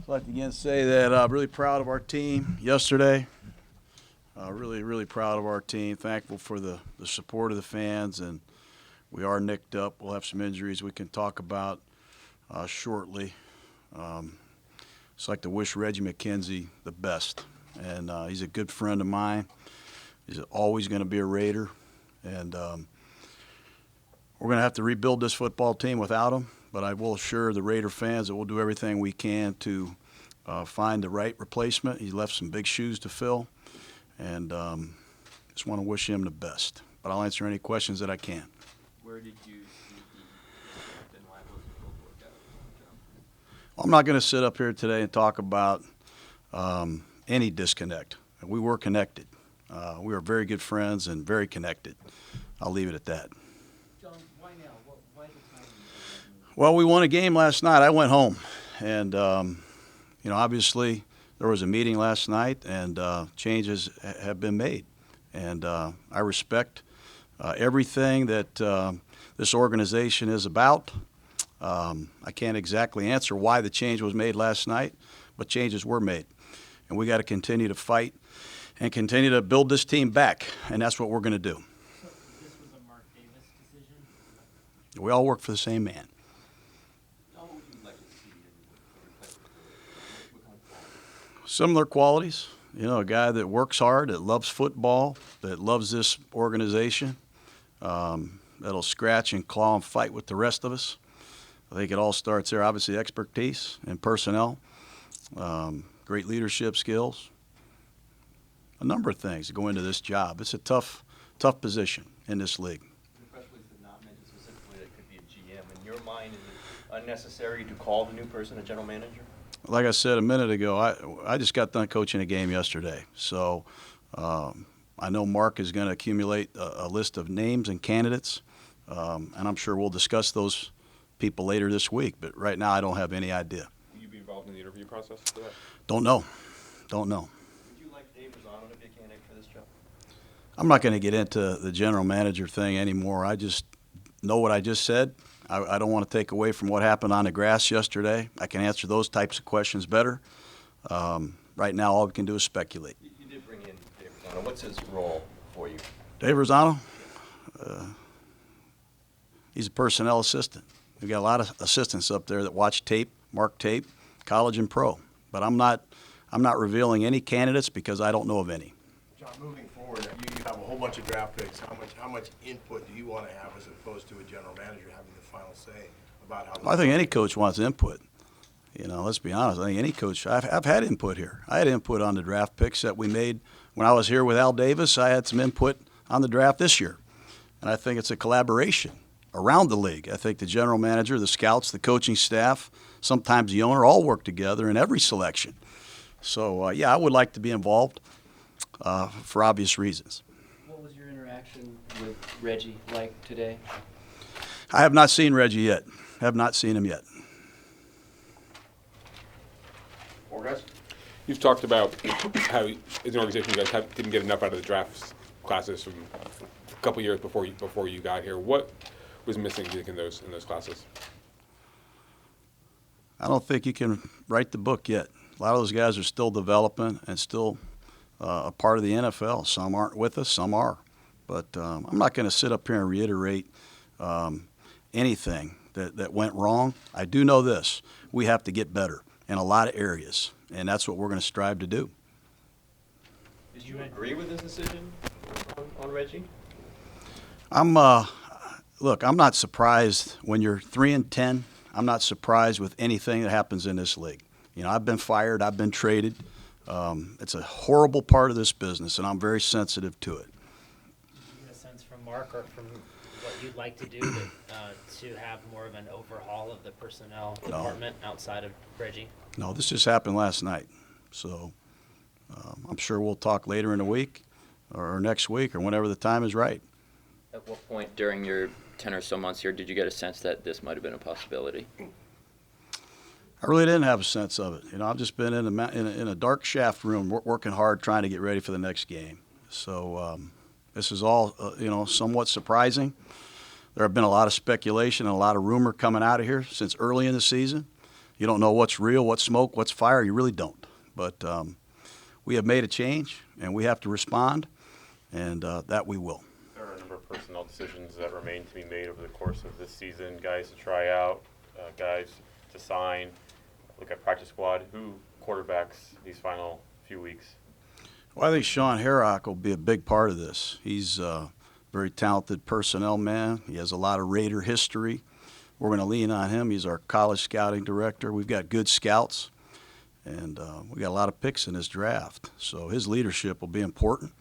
I'd like to again say that I'm really proud of our team yesterday. Really proud of our team. Thankful for the support of the fans, and we are nicked up. We'll have some injuries we can talk about shortly. Just like to wish Reggie McKenzie the best, and he's a good friend of mine. He's always going to be a Raider, and we're going to have to rebuild this football team without him. But I will assure the Raider fans that we'll do everything we can to find the right replacement. He left some big shoes to fill, and just want to wish him the best. But I'll answer any questions that I can. Where did you see the and why wasn't it work out? I'm not going to sit up here today and talk about any disconnect. We were connected. We were very good friends and very connected. I'll leave it at that. John, why now? Why the timing? Well, we won a game last night. I went home, and obviously there was a meeting last night, and changes have been made. And I respect everything that this organization is about. I can't exactly answer why the change was made last night, but changes were made. And we got to continue to fight and continue to build this team back, and that's what we're going to do. So this was a Mark Davis decision? We all work for the same man. How would you like to see in what kind of quality? Similar qualities. A guy that works hard, that loves football, that loves this organization, that'll scratch and claw and fight with the rest of us. I think it all starts there. Obviously, expertise and personnel, great leadership skills, a number of things that go into this job. It's a tough position in this league. The press release did not mention specifically that it could be a GM. In your mind, is it unnecessary to call the new person a general manager? Like I said a minute ago, I just got done coaching a game yesterday. So I know Mark is going to accumulate a list of names and candidates, and I'm sure we'll discuss those people later this week. But right now I don't have any idea. Will you be involved in the interview process for that? Don't know. Would you like Dave Rosano to be a candidate for this job? I'm not going to get into the general manager thing anymore. I just know what I just said. I don't want to take away from what happened on the grass yesterday. I can answer those types of questions better. Right now, all we can do is speculate. You did bring in Dave Rosano. What's his role for you? Dave Rosano, he's a personnel assistant. We've got a lot of assistants up there that watch tape, mark tape, college and pro. But I'm not revealing any candidates because I don't know of any. John, moving forward, you have a whole bunch of draft picks. How much input do you want to have as opposed to a general manager having the final say about how? I think any coach wants input. Let's be honest. I think any coach. I've had input here. I had input on the draft picks that we made when I was here with Al Davis. I had some input on the draft this year, and I think it's a collaboration around the league. I think the general manager, the scouts, the coaching staff, sometimes the owner, all work together in every selection. So I would like to be involved for obvious reasons. What was your interaction with Reggie like today? I have not seen Reggie yet. Have not seen him yet. You've talked about how, as an organization, you guys didn't get enough out of the draft classes from a couple years before you got here. What was missing, do you think, in those classes? I don't think you can write the book yet. A lot of those guys are still developing and still a part of the NFL. Some aren't with us, some are. But I'm not going to sit up here and reiterate anything that went wrong. I do know this. We have to get better in a lot of areas, and that's what we're going to strive to do. Did you agree with this decision on Reggie? Look, I'm not surprised when you're 3-10. I'm not surprised with anything that happens in this league. I've been fired. I've been traded. It's a horrible part of this business, and I'm very sensitive to it. Did you get a sense from Mark or from what you'd like to do to have more of an overhaul of the personnel department outside of Reggie? No, this just happened last night. So I'm sure we'll talk later in the week or next week or whenever the time is right. At what point during your 10 or so months here did you get a sense that this might have been a possibility? I really didn't have a sense of it. I've just been in a dark shaft room working hard trying to get ready for the next game. So this is all, somewhat surprising. There have been a lot of speculation and a lot of rumor coming out of here since early in the season. You don't know what's real, what's smoke, what's fire. You really don't. But we have made a change, and we have to respond, and that we will. There are a number of personnel decisions that remain to be made over the course of this season. Guys to try out, guys to sign. Look at practice squad. Who quarterbacks these final few weeks? Well, I think Sean Herrock will be a big part of this. He's a very talented personnel man. He has a lot of Raider history. We're going to lean on him. He's our college scouting director. We've got good scouts, and we got a lot of picks in this draft. So his leadership will be important,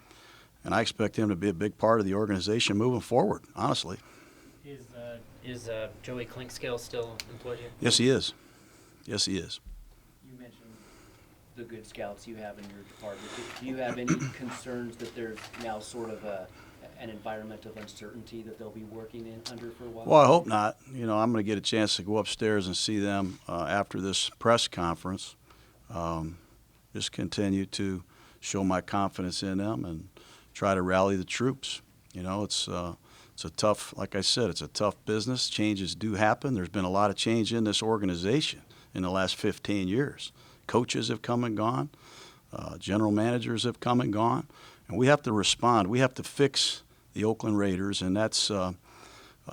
and I expect him to be a big part of the organization moving forward, honestly. Is Joey Clinkscale still employed here? Yes, he is. Yes, he is. You mentioned the good scouts you have in your department. Do you have any concerns that there's now sort of an environment of uncertainty that they'll be working in under for a while? Well, I hope not. You know, I'm going to get a chance to go upstairs and see them after this press conference. Just continue to show my confidence in them and try to rally the troops. You know, it's a tough, like I said, it's a tough business. Changes do happen. There's been a lot of change in this organization in the last 15 years. Coaches have come and gone. General managers have come and gone. And we have to respond. We have to fix the Oakland Raiders, and that's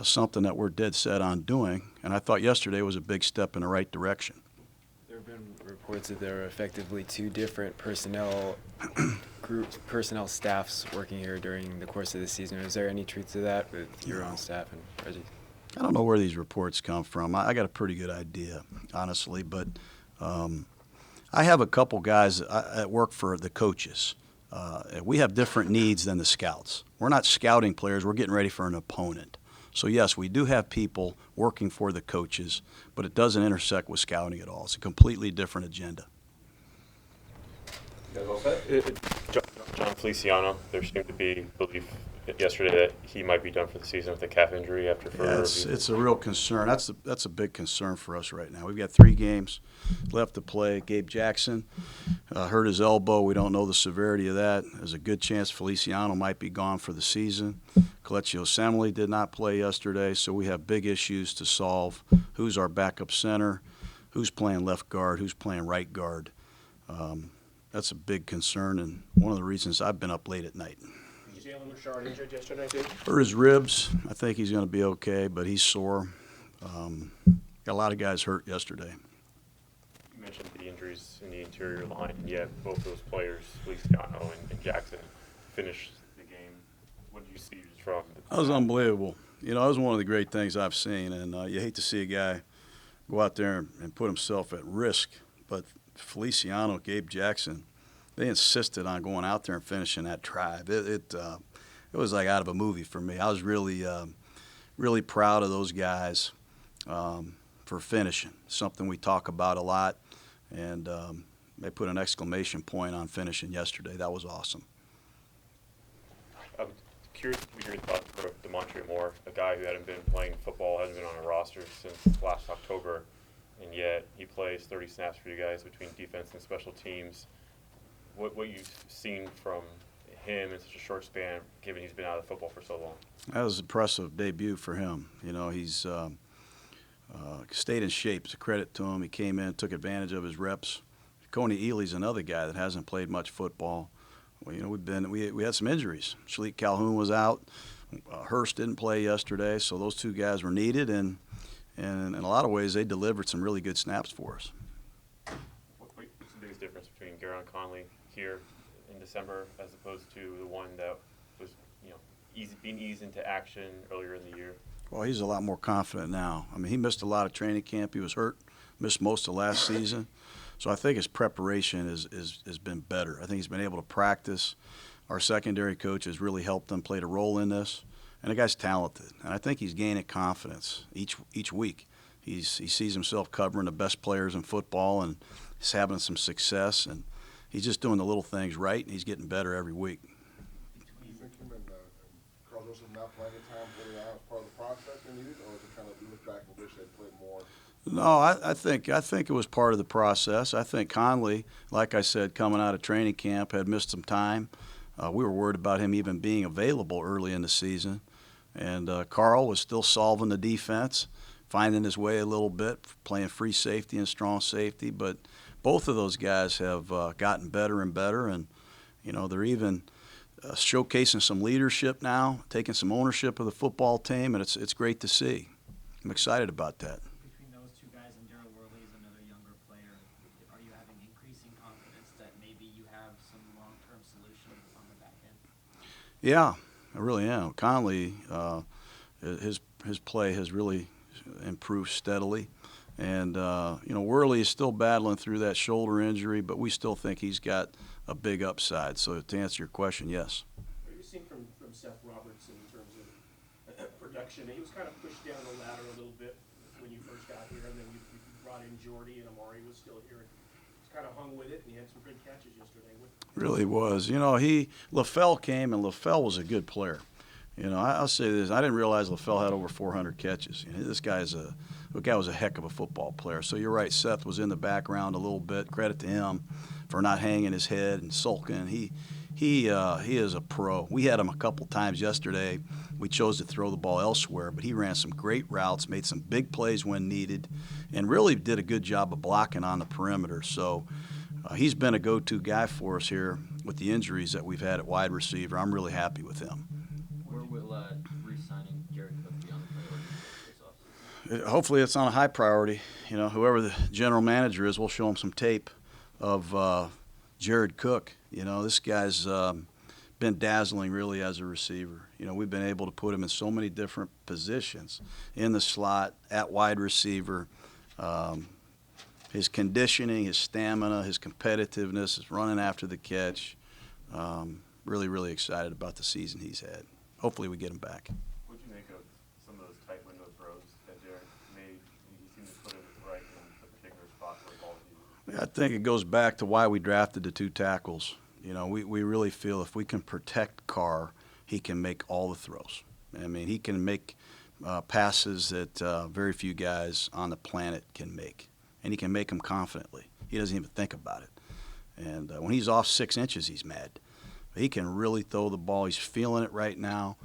something that we're dead set on doing. And I thought yesterday was a big step in the right direction. There have been reports that there are effectively two different personnel groups, personnel staffs working here during the course of the season. Is there any truth to that with your own staff and Reggie? I don't know where these reports come from. I got a pretty good idea, honestly, but I have a couple guys that work for the coaches. We have different needs than the scouts. We're not scouting players. We're getting ready for an opponent. So, yes, we do have people working for the coaches, but it doesn't intersect with scouting at all. It's a completely different agenda. John Feliciano, there seemed to be belief yesterday that he might be done for the season with a calf injury after further review. It's a real concern. That's a big concern for us right now. We've got 3 games left to play. Gabe Jackson hurt his elbow. We don't know the severity of that. There's a good chance Feliciano might be gone for the season. Kelechi Osemele did not play yesterday, so we have big issues to solve. Who's our backup center? Who's playing left guard? Who's playing right guard? That's a big concern, and one of the reasons I've been up late at night. Jalen Richard injured yesterday, too? For his ribs, I think he's going to be okay, but he's sore. Got a lot of guys hurt yesterday. You mentioned the injuries in the interior line, and yet both those players, Feliciano and Jackson, finished the game. What did you see from That was unbelievable. You know, that was one of the great things I've seen, and you hate to see a guy go out there and put himself at risk, but Feliciano, Gabe Jackson, they insisted on going out there and finishing that drive. It was like out of a movie for me. I was really proud of those guys for finishing, something we talk about a lot, and they put an exclamation point on finishing yesterday. That was awesome. I'm curious to hear your thoughts for DeMontre Moore, a guy who hadn't been playing football, hasn't been on a roster since last October, and yet he plays 30 snaps for you guys between defense and special teams. What you've seen from him in such a short span, given he's been out of football for so long? That was an impressive debut for him. You know, he's stayed in shape. It's a credit to him. He came in, took advantage of his reps. Coney Ealy's another guy that hasn't played much football. Well, you know, we had some injuries. Shalik Calhoun was out. Hurst didn't play yesterday, so those 2 guys were needed, and in a lot of ways they delivered some really good snaps for us. What's the biggest difference between Garon Conley here in December as opposed to the one that was, you know, being eased into action earlier in the year? Well, he's a lot more confident now. I mean, he missed a lot of training camp. He was hurt, missed most of last season. So I think his preparation has been better. I think he's been able to practice. Our secondary coach has really helped him, played a role in this. And the guy's talented. And I think he's gaining confidence each week. He sees himself covering the best players in football, and he's having some success. And he's just doing the little things right, and he's getting better every week. Do you think him and Carl Joseph not playing in time early on as part of the process they needed, or is it kind of look back and wish they'd played more? No, I think it was part of the process. I think Conley, like I said, coming out of training camp, had missed some time. We were worried about him even being available early in the season. And Carl was still solving the defense, finding his way a little bit, playing free safety and strong safety. But both of those guys have gotten better and better, and they're even showcasing some leadership now, taking some ownership of the football team, and it's great to see. I'm excited about that. Between those two guys and Daryl Worley is another younger player, are you having increasing confidence that maybe you have some long-term solutions on the back end? Yeah, I really am. Conley, his play has really improved steadily. And, Worley is still battling through that shoulder injury, but we still think he's got a big upside. So to answer your question, yes. What are you seeing from Seth Roberts in terms of production? He was kind of pushed down the ladder a little bit when you first got here, and then you brought in Jordy, and Amari was still here. He's kind of hung with it, and he had some good catches yesterday. Really was. LaFell came, and LaFell was a good player. I'll say this. I didn't realize LaFell had over 400 catches. This guy was a heck of a football player. So you're right, Seth was in the background a little bit. Credit to him for not hanging his head and sulking. He is a pro. We had him a couple times yesterday. We chose to throw the ball elsewhere, but he ran some great routes, made some big plays when needed, and really did a good job of blocking on the perimeter. So he's been a go-to guy for us here with the injuries that we've had at wide receiver. I'm really happy with him. Where will re-signing Jared Cook be on the priority this offseason? Hopefully it's on a high priority. Whoever the general manager is, we'll show him some tape of Jared Cook. This guy's been dazzling really as a receiver. We've been able to put him in so many different positions, in the slot, at wide receiver. His conditioning, his stamina, his competitiveness, his running after the catch. Really, really excited about the season he's had. Hopefully we get him back. What do you make of some of those tight window throws that Jared made? He seemed to put it right in the particular spot where the ball was used. I think it goes back to why we drafted the two tackles. We really feel if we can protect Carr, he can make all the throws. He can make passes that very few guys on the planet can make. And he can make them confidently. He doesn't even think about it. And when he's off 6 inches, he's mad. He can really throw the ball. He's feeling it right now.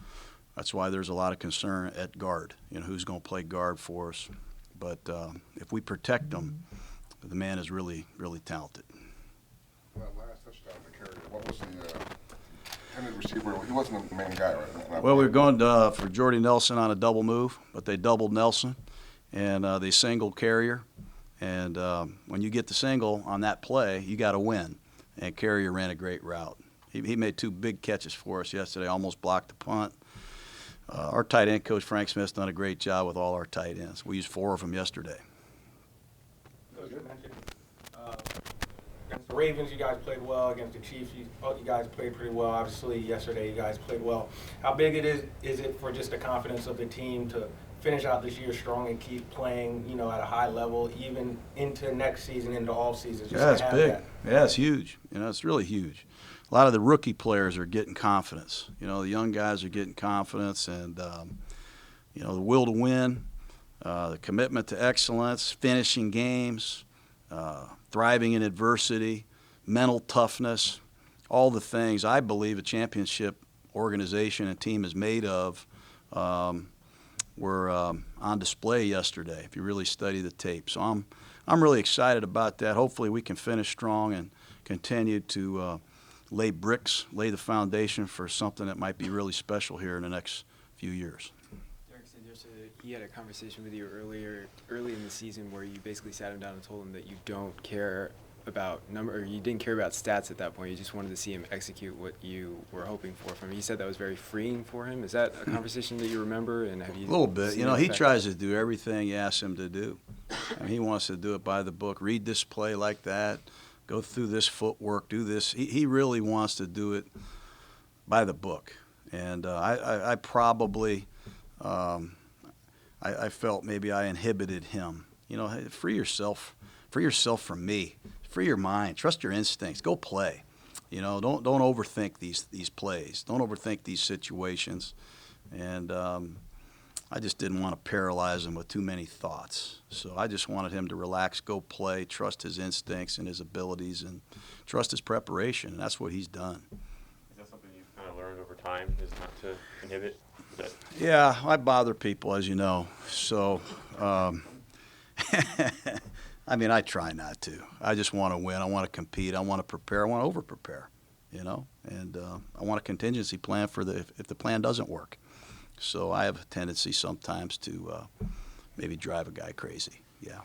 That's why there's a lot of concern at guard, who's going to play guard for us. But if we protect him, the man is really, really talented. That last touchdown to carry, what was the intended receiver? He wasn't the main guy, right? Well, we were going for Jordy Nelson on a double move, but they doubled Nelson, and they singled Carrier. And when you get the single on that play, you got to win. And Carrier ran a great route. He made 2 big catches for us yesterday, almost blocked the punt. Our tight end coach, Frank Smith's done a great job with all our tight ends. We used 4 of them yesterday. Coach, you mentioned against the Ravens, you guys played well. Against the Chiefs, you guys played pretty well. Obviously, yesterday you guys played well. How big is it for just the confidence of the team to finish out this year strong and keep playing, at a high level, even into next season, into all seasons? Yeah, it's big. Yeah, it's huge. It's really huge. A lot of the rookie players are getting confidence. The young guys are getting confidence, and the will to win, the commitment to excellence, finishing games, thriving in adversity, mental toughness, all the things I believe a championship organization and team is made of were on display yesterday, if you really study the tape. So I'm really excited about that. Hopefully we can finish strong and continue to lay the foundation for something that might be really special here in the next few years. Derek said yesterday he had a conversation with you early in the season where you basically sat him down and told him that you don't care about you didn't care about stats at that point. You just wanted to see him execute what you were hoping for from him. He said that was very freeing for him. Is that a conversation that you remember? And have you a little bit. seen it He affect tries to do everything you ask him to do. He wants to do it by the book. Read this play like that. Go through this footwork. Do this. He really wants to do it by the book. And I probably I felt maybe I inhibited him. Hey, free yourself from me. Free your mind. Trust your instincts. Go play. Don't overthink these plays. Don't overthink these situations. And I just didn't want to paralyze him with too many thoughts. So I just wanted him to relax, go play, trust his instincts and his abilities, and trust his preparation. And that's what he's done. Is that something you've kind of learned over time, is not to inhibit? Yeah, I bother people, as you know. So I mean, I try not to. I just want to win. I want to compete. I want to prepare. I want to over-prepare, and I want a contingency plan for if the plan doesn't work. So I have a tendency sometimes to maybe drive a guy crazy. Yeah.